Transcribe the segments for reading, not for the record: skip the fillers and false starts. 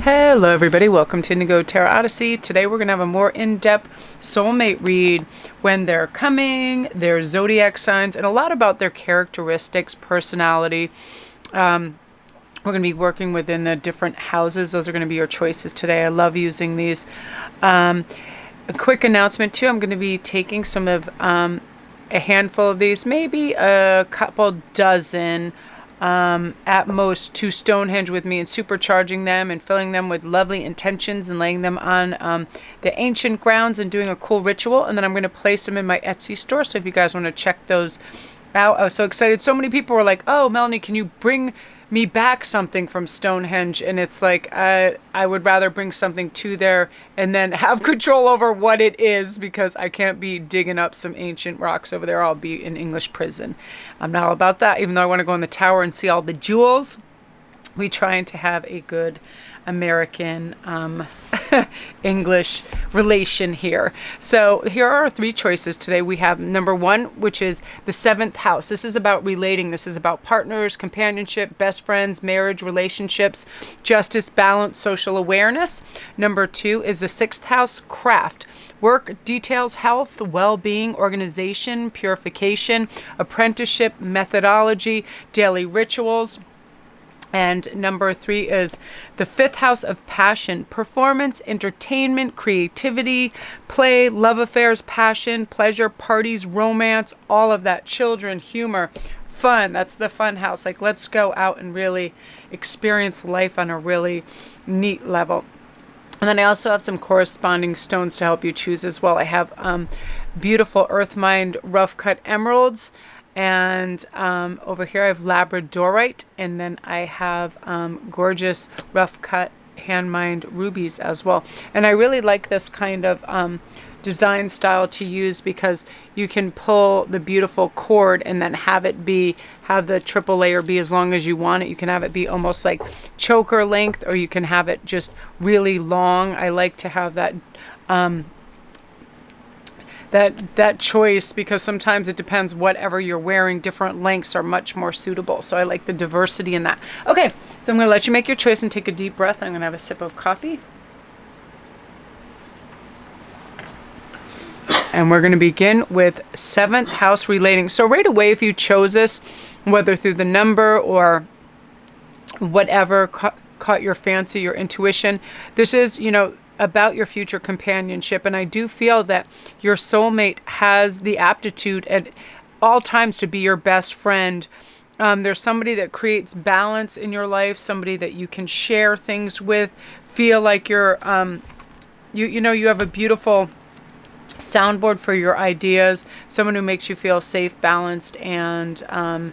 Hello everybody, welcome to Indigo Tarot Odyssey. Today we're going to have a more in-depth soulmate read, when they're coming, their zodiac signs, and a lot about their characteristics, personality. We're going to be working within the different houses. Those are going to be your choices today. I love using these. A quick announcement too, I'm going to be taking some of a handful of these, maybe a couple dozen at most, to Stonehenge with me and supercharging them and filling them with lovely intentions and laying them on the ancient grounds and doing a cool ritual. And then I'm going to place them in my Etsy store. So if you guys want to check those out, I was so excited. So many people were like, oh, Melanie, can you bring me back something from Stonehenge? And it's like, I would rather bring something to there and then have control over what it is, because I can't be digging up some ancient rocks over there. I'll be in English prison. I'm not all about that, even though I want to go in the tower and see all the jewels. We trying to have a good American English relation here. So here are our three choices today. We have number one, which is the seventh house. This is about relating. This is about partners, companionship, best friends, marriage, relationships, justice, balance, social awareness. Number two is the sixth house, craft, work, details, health, well-being, organization, purification, apprenticeship, methodology, daily rituals. And number three is the fifth house of passion, performance, entertainment, creativity, play, love affairs, passion, pleasure, parties, romance, all of that, children, humor, fun. That's the fun house. Like, let's go out and really experience life on a really neat level. And then I also have some corresponding stones to help you choose as well. I have beautiful Earth Mind rough cut emeralds. And over here I have labradorite, and then I have gorgeous rough cut hand mined rubies as well. And I really like this kind of design style to use, because you can pull the beautiful cord and then have the triple layer be as long as you want it. You can have it be almost like choker length, or you can have it just really long. I like to have that that choice, because sometimes it depends whatever you're wearing. Different lengths are much more suitable. So I like the diversity in that. Okay, so I'm going to let you make your choice and take a deep breath. I'm going to have a sip of coffee. And we're going to begin with seventh house relating. So right away, if you chose this, whether through the number or whatever caught your fancy, your intuition, this is, about your future companionship. And I do feel that your soulmate has the aptitude at all times to be your best friend. There's somebody that creates balance in your life, somebody that you can share things with, feel like you're, you have a beautiful soundboard for your ideas, someone who makes you feel safe, balanced, and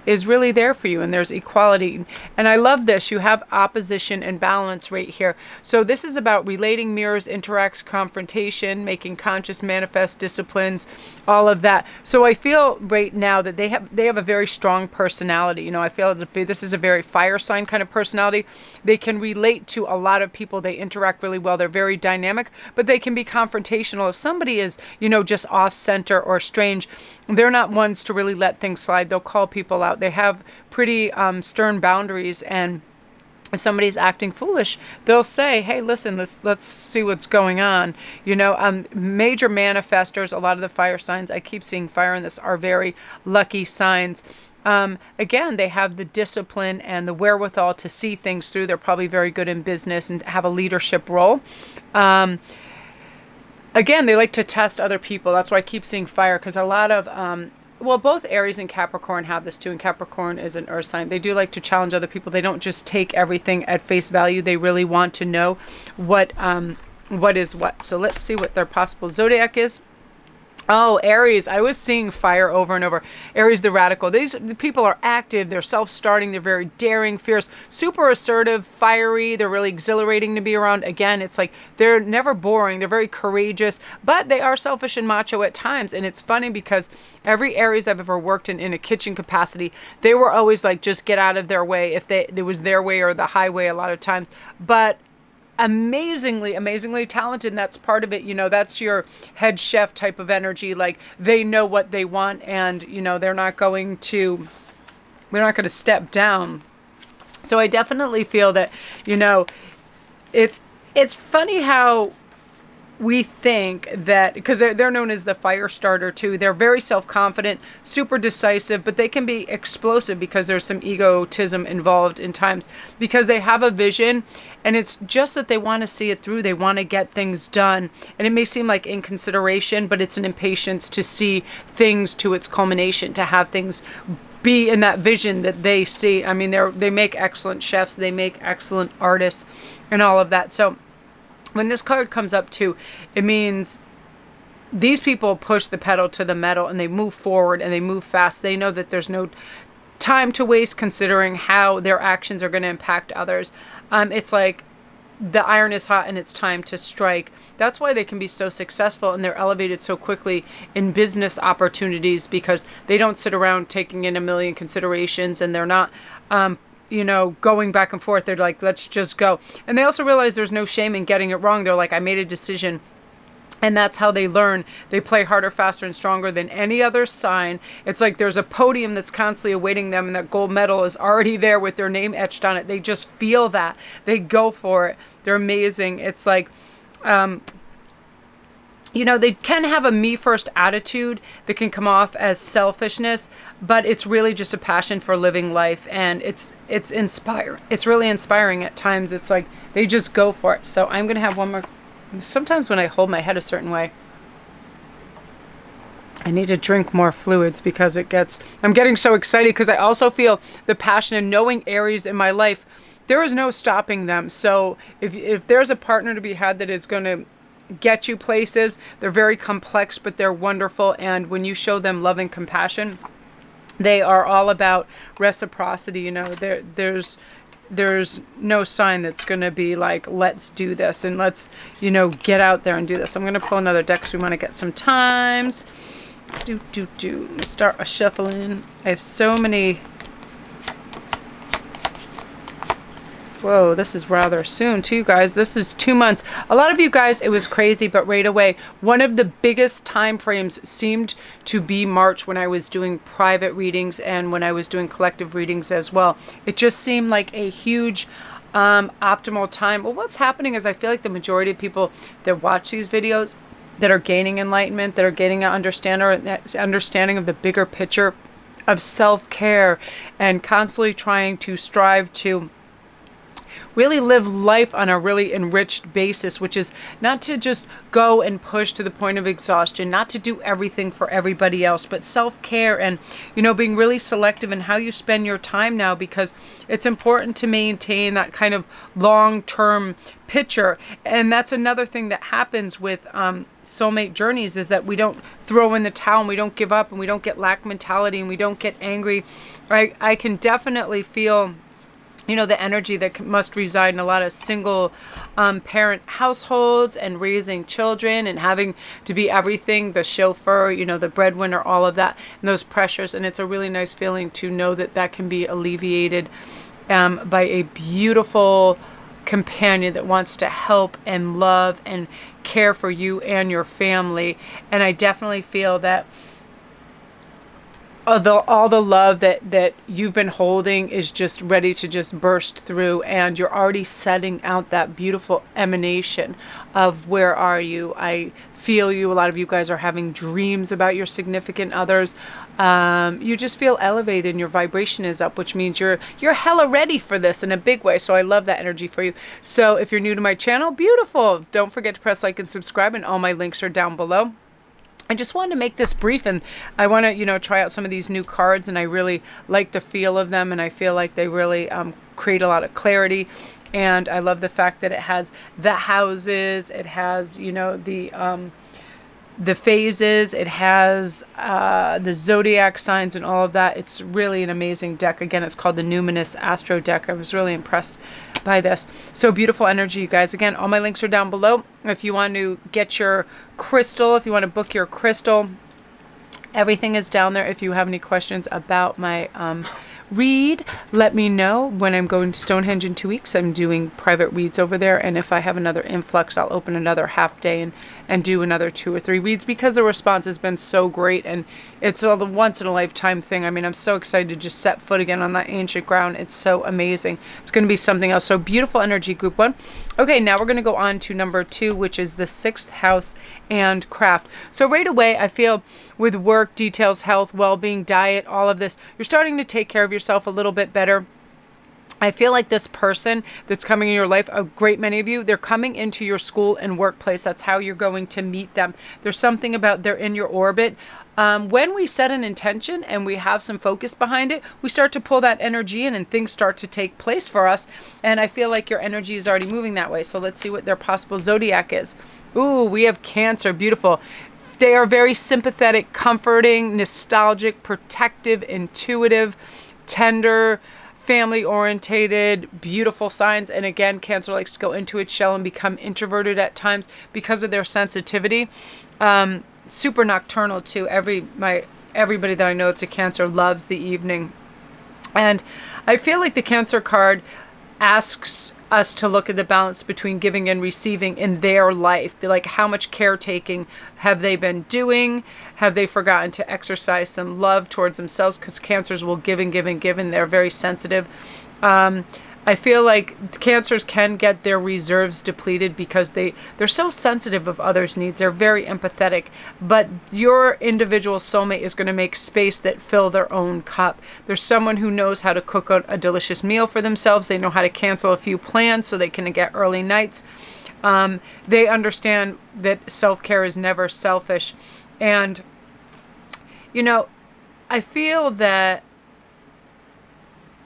is really there for you, and there's equality. And I love this. You have opposition and balance right here. So this is about relating, mirrors, interacts, confrontation, making conscious, manifest, disciplines, all of that. So I feel right now that they have a very strong personality. I feel that this is a very fire sign kind of personality. They can relate to a lot of people. They interact really well. They're very dynamic, but they can be confrontational. If somebody is, just off center or strange, they're not ones to really let things slide. They'll call people out. They have pretty stern boundaries, and if somebody's acting foolish, they'll say, hey, listen, let's see what's going on. Major manifestors, a lot of the fire signs, I keep seeing fire in this, are very lucky signs. Again, they have the discipline and the wherewithal to see things through. They're probably very good in business and have a leadership role. Again, they like to test other people. That's why I keep seeing fire, because a lot of both Aries and Capricorn have this too, and Capricorn is an earth sign. They do like to challenge other people. They don't just take everything at face value. They really want to know what is what. So let's see what their possible zodiac is. Oh, Aries. I was seeing fire over and over. Aries, the radical. These people are active. They're self-starting. They're very daring, fierce, super assertive, fiery. They're really exhilarating to be around. Again, it's like they're never boring. They're very courageous, but they are selfish and macho at times. And it's funny, because every Aries I've ever worked in a kitchen capacity, they were always like, just get out of their way, if it was their way or the highway a lot of times. But amazingly talented, and that's part of it. That's your head chef type of energy. Like, they know what they want, and they're not going to step down. So I definitely feel that it's funny how we think that, because they're known as the fire starter too. They're very self-confident, super decisive, but they can be explosive because there's some egotism involved in times, because they have a vision and it's just that they want to see it through. They want to get things done. And it may seem like inconsideration, but it's an impatience to see things to its culmination, to have things be in that vision that they see. I mean, they make excellent chefs, they make excellent artists and all of that. So when this card comes up too, it means these people push the pedal to the metal and they move forward and they move fast. They know that there's no time to waste considering how their actions are going to impact others. It's like the iron is hot and it's time to strike. That's why they can be so successful and they're elevated so quickly in business opportunities, because they don't sit around taking in a million considerations, and they're not going back and forth. They're like, let's just go. And they also realize there's no shame in getting it wrong. They're like, I made a decision. And that's how they learn. They play harder, faster, and stronger than any other sign. It's like there's a podium that's constantly awaiting them, and that gold medal is already there with their name etched on it. They just feel that. They go for it. They're amazing. It's like, they can have a me first attitude that can come off as selfishness, but it's really just a passion for living life, and it's inspiring. It's really inspiring at times. It's like they just go for it. So I'm going to have one more. Sometimes when I hold my head a certain way, I need to drink more fluids because I'm getting so excited, because I also feel the passion in knowing Aries in my life. There is no stopping them. So if there's a partner to be had that is going to get you places, they're very complex, but they're wonderful. And when you show them love and compassion, they are all about reciprocity. There's no sign that's going to be like, let's do this and let's, get out there and do this. I'm going to pull another deck because we want to get some times. Start a shuffling. I have so many. Whoa, this is rather soon too, guys. This is 2 months. A lot of you guys, it was crazy, but right away, one of the biggest time frames seemed to be March, when I was doing private readings and when I was doing collective readings as well. It just seemed like a huge optimal time. Well, what's happening is I feel like the majority of people that watch these videos, that are gaining enlightenment, that are gaining an understanding of the bigger picture of self-care, and constantly trying to strive to really live life on a really enriched basis, which is not to just go and push to the point of exhaustion, not to do everything for everybody else, but self-care and, being really selective in how you spend your time now, because it's important to maintain that kind of long-term picture. And that's another thing that happens with soulmate journeys, is that we don't throw in the towel and we don't give up and we don't get lack mentality and we don't get angry. I can definitely feel the energy that must reside in a lot of single parent households, and raising children and having to be everything, the chauffeur, the breadwinner, all of that, and those pressures. And it's a really nice feeling to know that that can be alleviated by a beautiful companion that wants to help and love and care for you and your family. And I definitely feel that all the love that you've been holding is just ready to just burst through, and you're already setting out that beautiful emanation of where are you. I feel you. A lot of you guys are having dreams about your significant others. You just feel elevated and your vibration is up, which means you're hella ready for this in a big way. So I love that energy for you. So if you're new to my channel, beautiful. Don't forget to press like and subscribe, and all my links are down below. I just wanted to make this brief, and I want to, try out some of these new cards, and I really like the feel of them, and I feel like they really create a lot of clarity. And I love the fact that it has the houses, it has, the phases, it has the zodiac signs and all of that. It's really an amazing deck. Again, it's called the Numinous Astro deck. I was really impressed by this. So beautiful energy, you guys. Again, all my links are down below. If you want to get your crystal, if you want to book your crystal, everything is down there. If you have any questions about my read, let me know. When I'm going to Stonehenge in 2 weeks, I'm doing private reads over there. And if I have another influx, I'll open another half day and do another 2 or 3 reads, because the response has been so great. And it's a once in a lifetime thing. I mean, I'm so excited to just set foot again on that ancient ground. It's so amazing. It's going to be something else. So beautiful energy, group 1. Okay, now we're going to go on to number 2, which is the 6th house and craft. So right away, I feel with work, details, health, well-being, diet, all of this, you're starting to take care of yourself a little bit better. I feel like this person that's coming in your life, a great many of you, they're coming into your school and workplace. That's how you're going to meet them. There's something about they're in your orbit. When we set an intention and we have some focus behind it, we start to pull that energy in and things start to take place for us. And I feel like your energy is already moving that way. So let's see what their possible zodiac is. Ooh, we have Cancer. Beautiful. They are very sympathetic, comforting, nostalgic, protective, intuitive, tender, family orientated, beautiful signs. And again, Cancer likes to go into its shell and become introverted at times because of their sensitivity. Super nocturnal too. Everybody that I know that's a Cancer loves the evening. And I feel like the Cancer card asks us to look at the balance between giving and receiving in their life. Be like, how much caretaking have they been doing? Have they forgotten to exercise some love towards themselves? Because Cancers will give and give and give, and they're very sensitive. I feel like Cancers can get their reserves depleted because they're so sensitive of others' needs. They're very empathetic, but your individual soulmate is going to make space that fill their own cup. There's someone who knows how to cook a delicious meal for themselves. They know how to cancel a few plans so they can get early nights. They understand that self-care is never selfish. And, you know, I feel that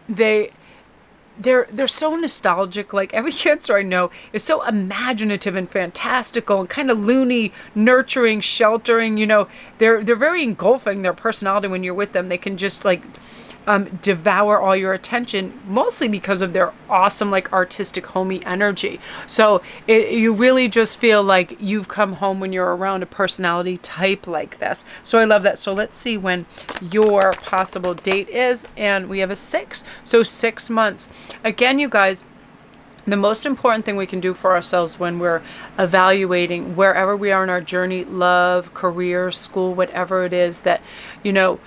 they're so nostalgic. Like every Cancer I know is so imaginative and fantastical and kind of loony, nurturing, sheltering. You know, they're very engulfing, their personality. When you're with them, they can just like devour all your attention, mostly because of their awesome, like artistic, homey energy. So you really just feel like you've come home when you're around a personality type like this. So I love that. So let's see when your possible date is. And we have a 6. So 6 months. Again, you guys, the most important thing we can do for ourselves when we're evaluating wherever we are in our journey, love, career, school, whatever it is, that, you know,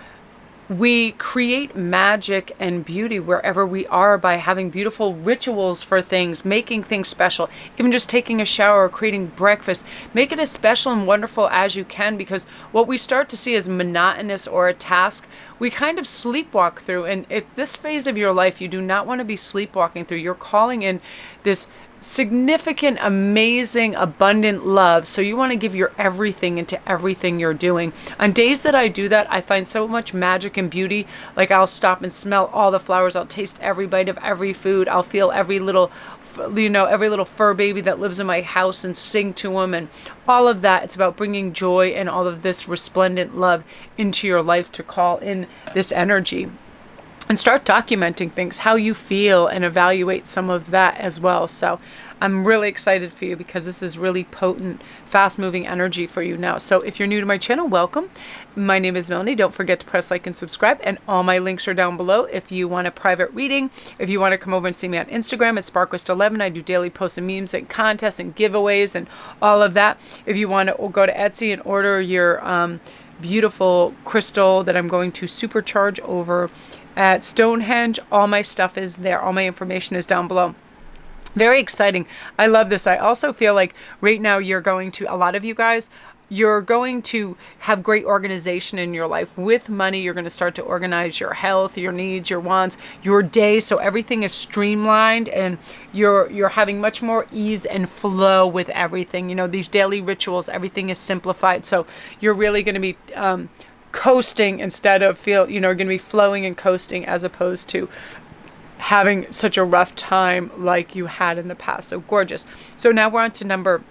we create magic and beauty wherever we are by having beautiful rituals for things, making things special, even just taking a shower or creating breakfast. Make it as special and wonderful as you can, because what we start to see as monotonous or a task, we kind of sleepwalk through. And if this phase of your life, you do not want to be sleepwalking through, you're calling in this significant, amazing, abundant love. So you want to give your everything into everything you're doing. On days that I do that, I find so much magic and beauty. Like I'll stop and smell all the flowers. I'll taste every bite of every food. I'll feel every little fur baby that lives in my house and sing to them and all of that. It's about bringing joy and all of this resplendent love into your life to call in this energy. And start documenting things, how you feel, and evaluate some of that as well. So I'm really excited for you because this is really potent, fast-moving energy for you now. So if you're new to my channel, welcome. My name is Melanie. Don't forget to press like and subscribe. And all my links are down below. If you want a private reading, if you want to come over and see me on Instagram at SparkWest11, I do daily posts and memes and contests and giveaways and all of that. If you want to go to Etsy and order your beautiful crystal that I'm going to supercharge over at Stonehenge, all my stuff is there. All my information is down below. Very exciting. I love this. I also feel like right now you're going to, a lot of you guys, you're going to have great organization in your life. With money, you're going to start to organize your health, your needs, your wants, your day. So everything is streamlined and you're having much more ease and flow with everything. You know, these daily rituals, everything is simplified. So you're really going to be coasting instead of going to be flowing and coasting, as opposed to having such a rough time like you had in the past. So gorgeous. So now we're on to number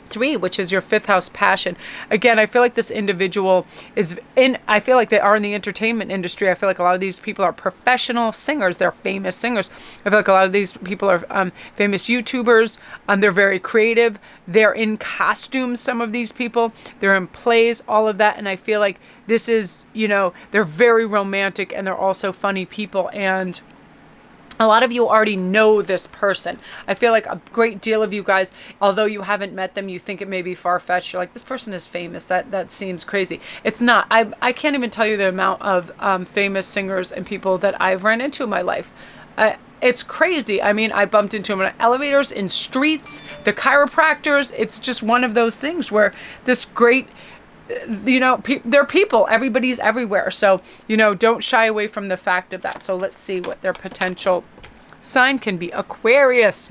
3, which is your 5th house passion. Again, I feel like this individual I feel like they are in the entertainment industry. I feel like a lot of these people are professional singers. They're famous singers. I feel like a lot of these people are famous YouTubers. They're very creative. They're in costumes, some of these people. They're in plays, all of that. And I feel like this is, they're very romantic, and they're also funny people. And a lot of you already know this person. I feel like a great deal of you guys, although you haven't met them, you think it may be far-fetched. You're like, this person is famous. That seems crazy. It's not. I can't even tell you the amount of famous singers and people that I've ran into in my life. It's crazy. I mean, I bumped into them in elevators, in streets, the chiropractors. It's just one of those things where this great... they're people. Everybody's everywhere. So, don't shy away from the fact of that. So let's see what their potential sign can be. Aquarius,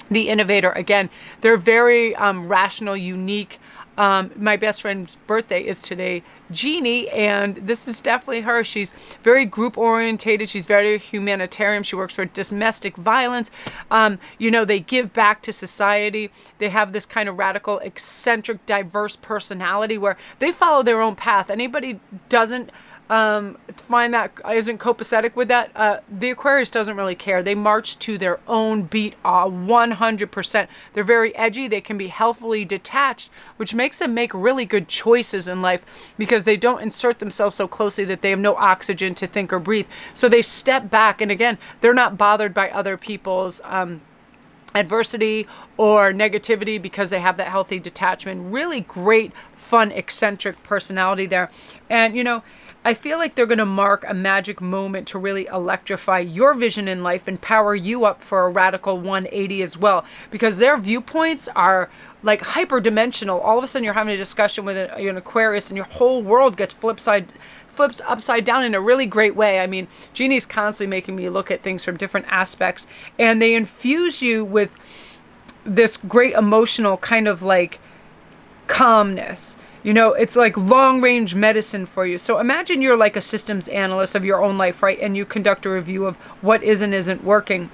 the innovator. Again, they're very rational, unique. My best friend's birthday is today, Jeannie, and this is definitely her. She's very group orientated. She's very humanitarian. She works for domestic violence. They give back to society. They have this kind of radical, eccentric, diverse personality where they follow their own path. Anybody doesn't find that isn't copacetic with that, the Aquarius doesn't really care. They march to their own beat 100%. They're very edgy. They can be healthily detached, which makes them make really good choices in life because they don't insert themselves so closely that they have no oxygen to think or breathe. So they step back, and again, they're not bothered by other people's adversity or negativity because they have that healthy detachment. Really great, fun, eccentric personality there. And, I feel like they're going to mark a magic moment to really electrify your vision in life and power you up for a radical 180 as well, because their viewpoints are like hyperdimensional. All of a sudden you're having a discussion with an Aquarius and your whole world gets flips upside down in a really great way. I mean, Jeannie's constantly making me look at things from different aspects, and they infuse you with this great emotional kind of like calmness. It's like long-range medicine for you. So imagine you're like a systems analyst of your own life, right? And you conduct a review of what is and isn't working.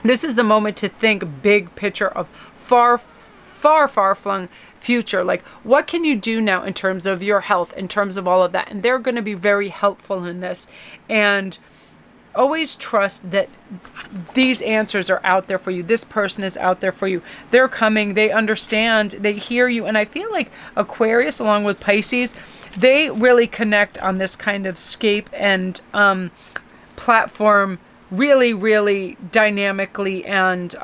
This is the moment to think big picture of far-flung future. Like, what can you do now in terms of your health, in terms of all of that? And they're going to be very helpful in this. And always trust that these answers are out there for you. This person is out there for you. They're coming. They understand. They hear you. And I feel like Aquarius, along with Pisces, they really connect on this kind of scape and platform really, really dynamically and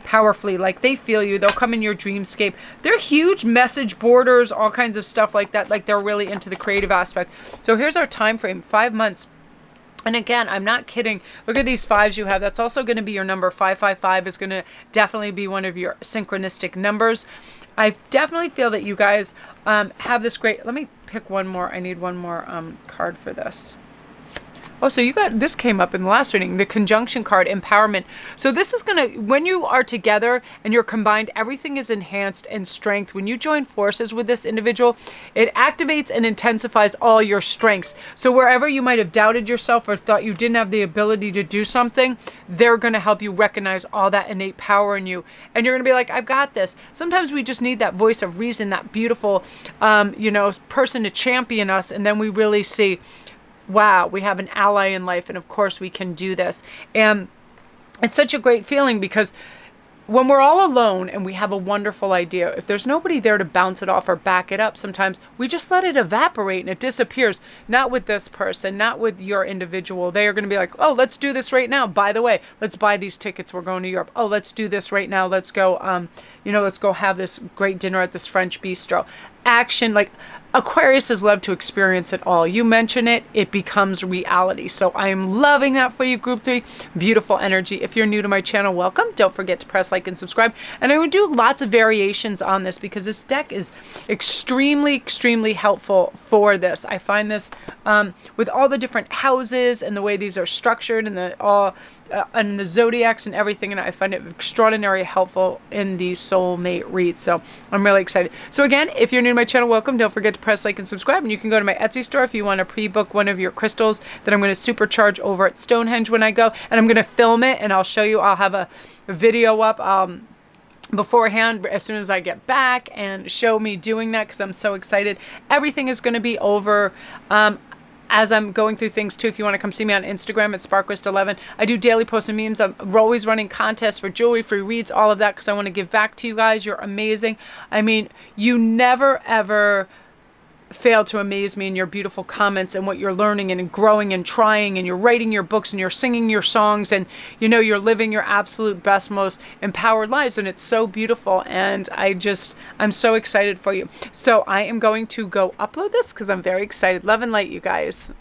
powerfully. Like, they feel you. They'll come in your dreamscape. They're huge message boarders, all kinds of stuff like that. Like, they're really into the creative aspect. So here's our time frame, 5 months. And again, I'm not kidding. Look at these 5s you have. That's also going to be your number. 555 is going to definitely be one of your synchronistic numbers. I definitely feel that you guys have this great... Let me pick one more. I need one more card for this. Oh, so this came up in the last reading, the conjunction card, empowerment. So this is going to, when you are together and you're combined, everything is enhanced in strength. When you join forces with this individual, it activates and intensifies all your strengths. So wherever you might have doubted yourself or thought you didn't have the ability to do something, they're going to help you recognize all that innate power in you. And you're going to be like, I've got this. Sometimes we just need that voice of reason, that beautiful, person to champion us. And then we really see, wow, we have an ally in life, and of course we can do this. And it's such a great feeling because when we're all alone and we have a wonderful idea, if there's nobody there to bounce it off or back it up, sometimes we just let it evaporate and it disappears. Not with this person, not with your individual. They are going to be like, oh, let's do this right now. By the way, let's buy these tickets. We're going to Europe. Oh, let's do this right now. Let's go, let's go have this great dinner at this French bistro. Action, like Aquariuses love to experience it all. You mention it, it becomes reality. So I am loving that for you, Group 3. Beautiful energy. If you're new to my channel, welcome. Don't forget to press like and subscribe. And I would do lots of variations on this because this deck is extremely, extremely helpful for this. I find this with all the different houses and the way these are structured and the zodiacs and everything, and I find it extraordinarily helpful in these soulmate reads. So I'm really excited. So again, if you're new to my channel, welcome. Don't forget to press like and subscribe, and you can go to my Etsy store if you want to pre-book one of your crystals that I'm going to supercharge over at Stonehenge when I go, and I'm going to film it and I'll show you. I'll have a video up beforehand as soon as I get back and show me doing that, because I'm so excited. Everything is going to be over as I'm going through things too. If you want to come see me on Instagram at Sparkwist11, I do daily posts and memes. I'm always running contests for jewelry, free reads, all of that, because I want to give back to you guys. You're amazing. I mean, you never ever fail to amaze me in your beautiful comments and what you're learning and growing and trying, and you're writing your books and you're singing your songs, and you know, you're living your absolute best, most empowered lives, and it's so beautiful. And I'm so excited for you. So I am going to go upload this because I'm very excited. Love and light, you guys.